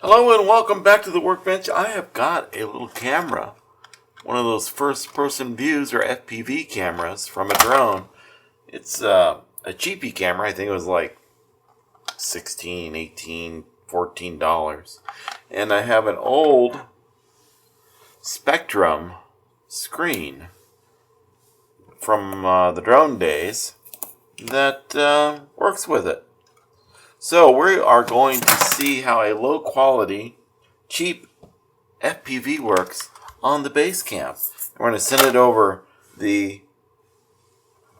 Hello and welcome back to the workbench. I have got a little camera, one of those first person views or FPV cameras from a drone. It's a cheapy camera. I think it was like $16, $18, $14. And I have an old Spectrum screen from the drone days that works with it. So we are going to see how a low quality, cheap FPV works on the base camp. We're going to send it over the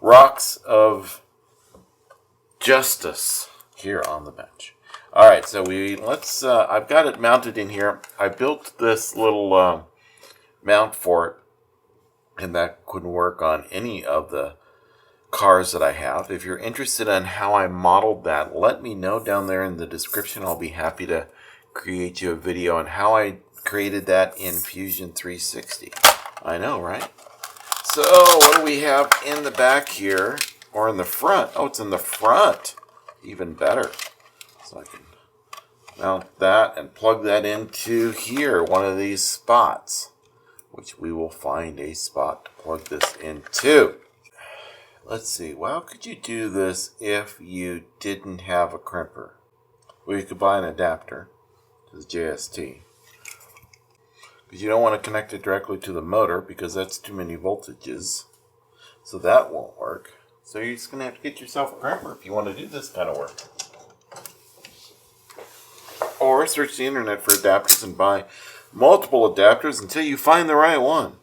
rocks of justice here on the bench. All right, so let's. I've got it mounted in here. I built this little mount for it, and that couldn't work on any of the cars that I have. If you're interested in how I modeled that, let me know down there in the description. I'll be happy to create you a video on how I created that in Fusion 360. I know, right? So what do we have in the back here, or in the front? Oh, it's in the front. Even better. So I can mount that and plug that into here, one of these spots, which we will find a spot to plug this into. Let's see, well, how could you do this if you didn't have a crimper? Well, you could buy an adapter to the JST. Because you don't want to connect it directly to the motor because that's too many voltages. So that won't work. So you're just going to have to get yourself a crimper if you want to do this kind of work. Or search the internet for adapters and buy multiple adapters until you find the right one.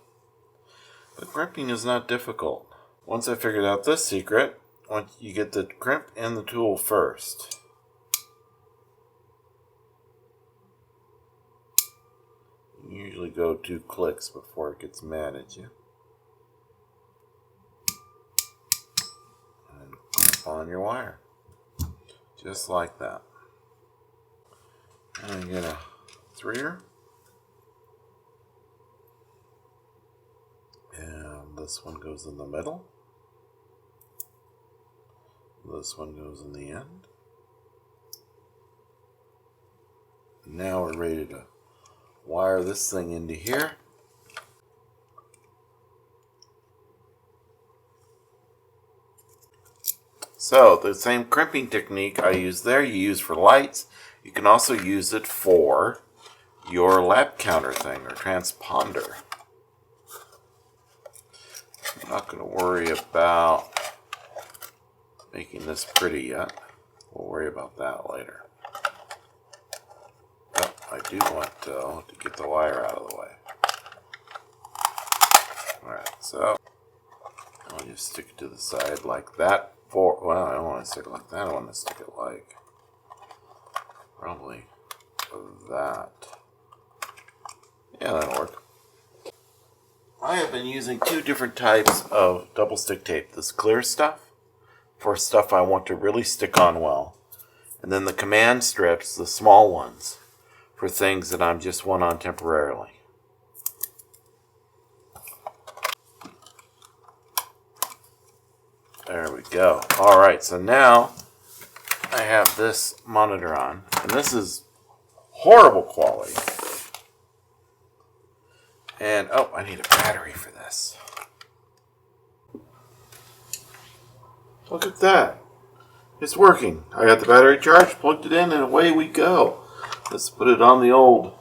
But crimping is not difficult. Once I figured out this secret, once you get the crimp and the tool first. You usually go 2 clicks before it gets mad at you. And crimp on your wire. Just like that. And you get a 3-er. And this one goes in the middle. This one goes in the end. Now we're ready to wire this thing into here. So the same crimping technique I used there, you use for lights. You can also use it for your lap counter thing or transponder. I'm not going to worry about making this pretty yet. We'll worry about that later. But I do want to get the wire out of the way. Alright, so I'll just stick it to the side like that. Well, I don't want to stick it like that. I want to stick it like probably that. Yeah, that'll work. I have been using 2 different types of double stick tape. This clear stuff for stuff I want to really stick on well. And then the command strips, the small ones, for things that I'm just one on temporarily. There we go. Alright, so now I have this monitor on. And this is horrible quality. And, oh, I need a battery for this. Look at that. It's working. I got the battery charged, plugged it in, and away we go. Let's put it on the old.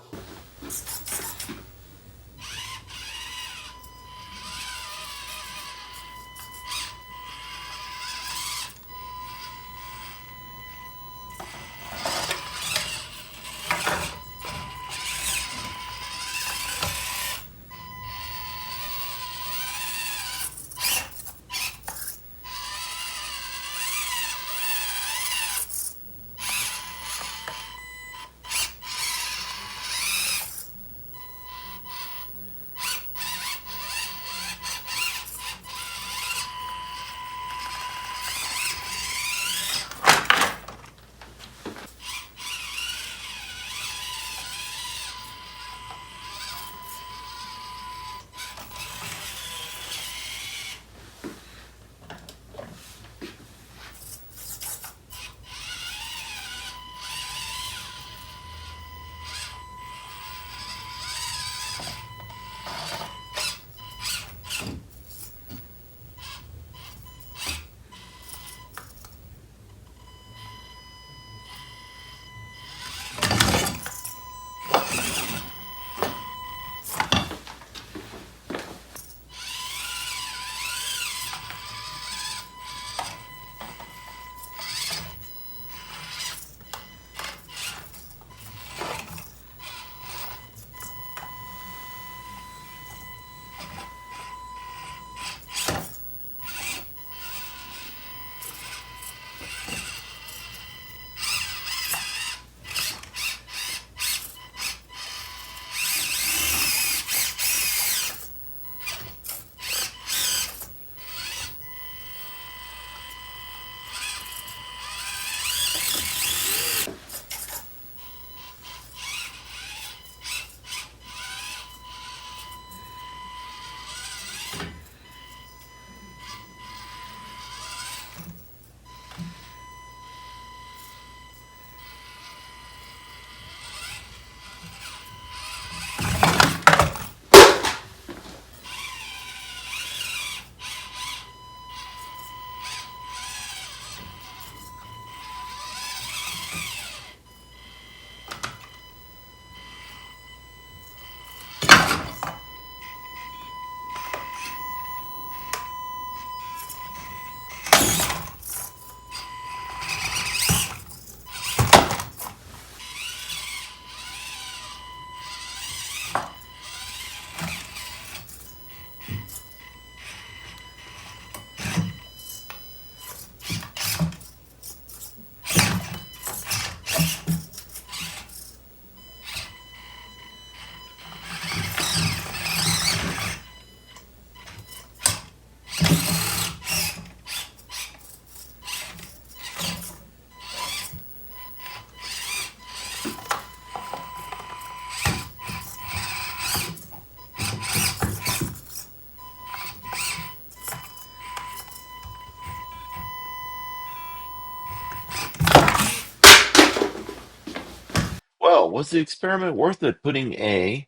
Well, was the experiment worth it putting a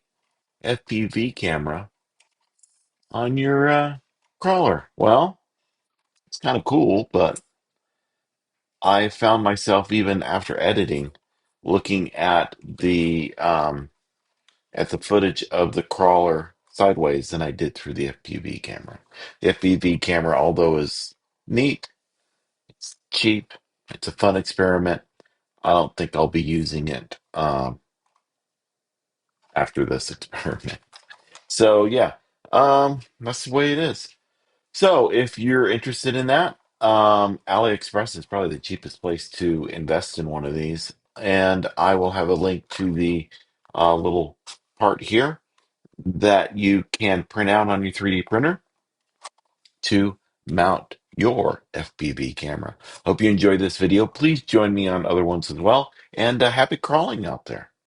FPV camera on your crawler? Well, it's kind of cool, but I found myself even after editing looking at the footage of the crawler sideways than I did through the FPV camera. The FPV camera, although is neat, it's cheap, it's a fun experiment. I don't think I'll be using it after this experiment. So yeah, that's the way it is. So if you're interested in that, AliExpress is probably the cheapest place to invest in one of these. And I will have a link to the little part here that you can print out on your 3D printer to mount your FPV camera. Hope you enjoyed this video. Please join me on other ones as well. And happy crawling out there.